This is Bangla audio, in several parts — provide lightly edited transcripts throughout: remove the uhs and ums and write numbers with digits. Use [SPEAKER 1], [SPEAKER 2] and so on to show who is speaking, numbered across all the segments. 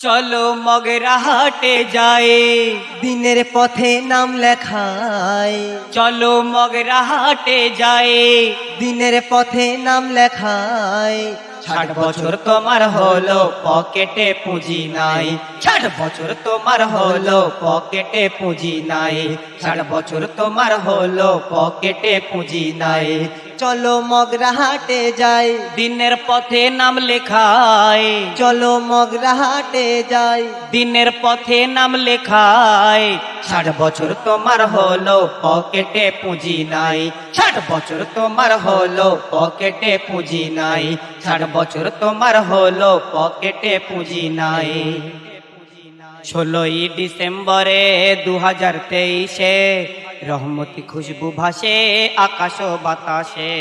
[SPEAKER 1] চলো মগরা হাটে যাই,
[SPEAKER 2] দিনের পথে নাম লেখায়।
[SPEAKER 1] চলো মগরা হাটে যাই,
[SPEAKER 2] দিনের পথে নাম লেখায়।
[SPEAKER 1] 60 বছর তোমার হলো পকেটে পুঁজি নাই, 60 বছর তোমার হলো পকেটে পুঁজি নাই, 60 বছর তোমার হলো পকেটে পুঁজি নাই।
[SPEAKER 2] চলো মগরা হাটে যাই,
[SPEAKER 1] দিনের পথে নাম লেখায়,
[SPEAKER 2] চলো মগরা হাটে যাই।
[SPEAKER 1] দিনের পথে নাম লেখায়। 60 বছর তোমার হলো পকেটে পুঁজি নাই, 60 বছর তোমার হলো পকেটে পুঁজি নাই, 60 বছর তোমার হলো পকেটে পুঁজি নাই। 16ই ডিসেম্বরে 2023-এ রহমতি খুশবু ভাসে আকাশ ও বাতাসে।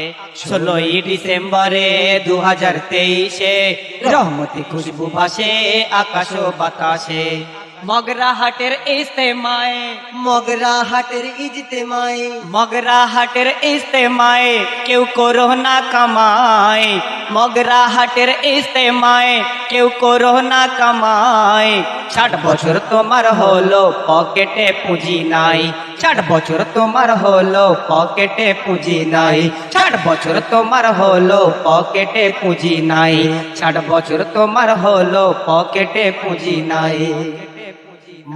[SPEAKER 1] 16ই ডিসেম্বরে 2023-এ রহমতি খুশবু ভাসে আকাশ ও বাতাসে। মগরা হাটের ইস্তেমায়,
[SPEAKER 2] মগরা হাটের ইজতেমায়,
[SPEAKER 1] মগরা হাটের ইস্তেমায় কেউ করো না কামাই, মগরা হাটের ইস্তেমায় কেউ করো না কামাই। 60 বছর তোমার হলো পকেটে পুঁজি নাই, 60 বছর তোমার হলো পকেটে পুঁজি নাই, 60 বছর তোমার হলো পকেটে পুঁজি নাই, 60 বছর তোমার হলো পকেটে পুঁজি নাই।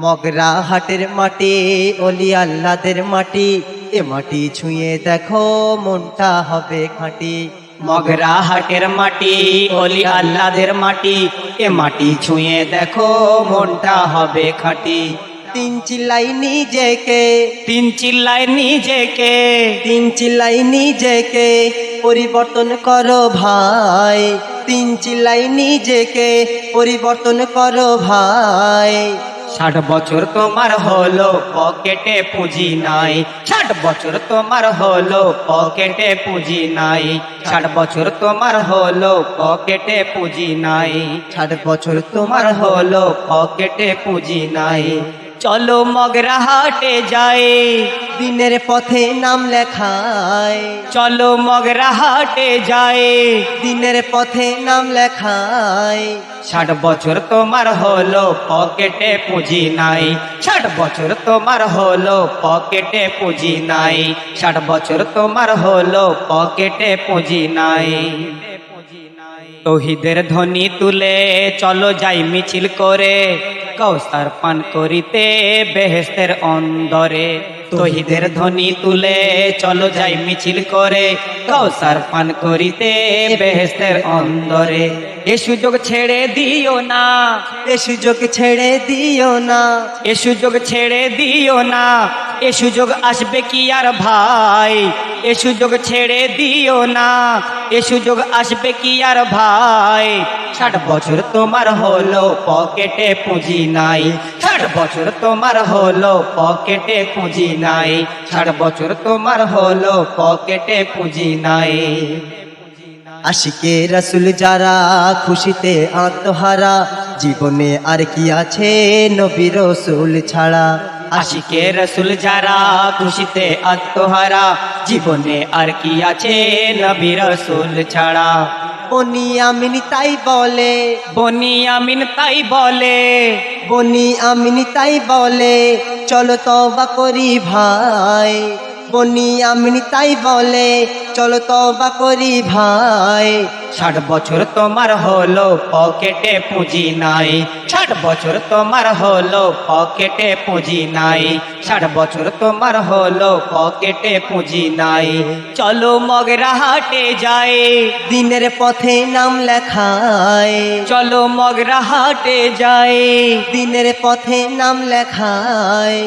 [SPEAKER 2] মগরা হাটের মাটি অলি আল্লাদের মাটি, এ মাটি ছুঁয়ে দেখো মনটা হবে খাঁটি।
[SPEAKER 1] মগরা হাটের মাটি অলি আল্লাদের মাটি, এ মাটি ছুঁয়ে দেখো মনটা হবে খাঁটি।
[SPEAKER 2] তিন চিল্লাই নিজেকে,
[SPEAKER 1] তিন চিল্লায় নিজেকে,
[SPEAKER 2] তিন চিল্লাই নিজেকে পরিবর্তন করো ভাই। তিন চিল্লাই নিজেকে পরিবর্তন করো ভাই।
[SPEAKER 1] 60 বছর তোমার হলো পকেটে পুঁজি নাই, 60 বছর তোমার হলো পকেটে পুঁজি নাই, 60 বছর তোমার হলো পকেটে পুঁজি নাই,
[SPEAKER 2] 60 বছর
[SPEAKER 1] তোমার হলো পকেটে পুঁজি নাই। চলো মগরা হাটে যাই,
[SPEAKER 2] দিনের পথে নাম লেখায়।
[SPEAKER 1] চলো মগরা হাটে যাই,
[SPEAKER 2] দিনের পথে নাম লেখায়।
[SPEAKER 1] 60 বছর তোমার হলো পকেটে পুঁজি নাই, 60 বছর তোমার হলো পকেটে পুঁজি নাই, 60 বছর তোমার হলো পকেটে পুঁজি নাই। তৌহিদের ধ্বনি তুলে চলো যাই মিছিল করে, কাউসার পান করিতে বেহেশতের অন্দরে। তৌহিদের ধ্বনি তুলে চলো যাই মিছিল করে, কাউসার পান করিতে বেহেশতের অন্দরে। এ সুযোগ ছেড়ে দিও না,
[SPEAKER 2] এ সুযোগ ছেড়ে দিও না,
[SPEAKER 1] এ সুযোগ ছেড়ে দিও না, এ সুযোগ আসবে কি আর ভাই, এ সুযোগ ছেড়ে দিও না, এ সুযোগ আসবে কি আর ভাই। 60 বছর তোমার হলো পকেটে পুঁজি নাই, 60 বছর তোমার হলো পকেটে পুঁজি নাই, 60 বছর তোমার হলো পকেটে পুঁজি নাই।
[SPEAKER 2] আশিকে রাসূল যারা খুশিতে আত্মহারা, জীবনে আর কি আছে নবী রাসূল ছাড়া।
[SPEAKER 1] আশিকে রসুল যারা খুশিতে আত্মহারা, জীবনে আর কি আছে নবী রসুল ছাড়া।
[SPEAKER 2] বনি আমিন তাই বলে,
[SPEAKER 1] বনি আমিন তাই বলে,
[SPEAKER 2] বনি আমিন তাই বলে চলো তওবা করি ভাই। বনি আমিন তাই বলে চলো তওবা করি ভাই।
[SPEAKER 1] 60 বছর তোমার হলো পকেটে পুঁজি নাই, 60 বছর তোমার হলো পকেটে পুঁজি নাই, 60 বছর তোমার হলো পকেটে পুঁজি নাই। চলো মগরা হাটে যাই,
[SPEAKER 2] দিনের পথে নাম লেখায়।
[SPEAKER 1] চলো মগরা হাটে যাই,
[SPEAKER 2] দিনের পথে নাম লেখায়।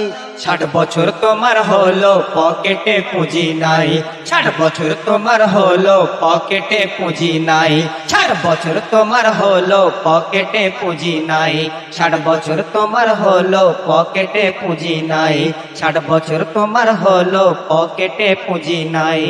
[SPEAKER 1] 60 বছর তোমার হলো পকেটে পুঁজি নাই, 60 বছর তোমার হলো পকেটে পুঁজি নাই, 60 বছর তোমার হলো পকেটে পুঁজি নাই, 60 বছর তোমার হলো পকেটে পুঁজি নাই, 60 বছর তোমার হলো পকেটে পুঁজি নাই।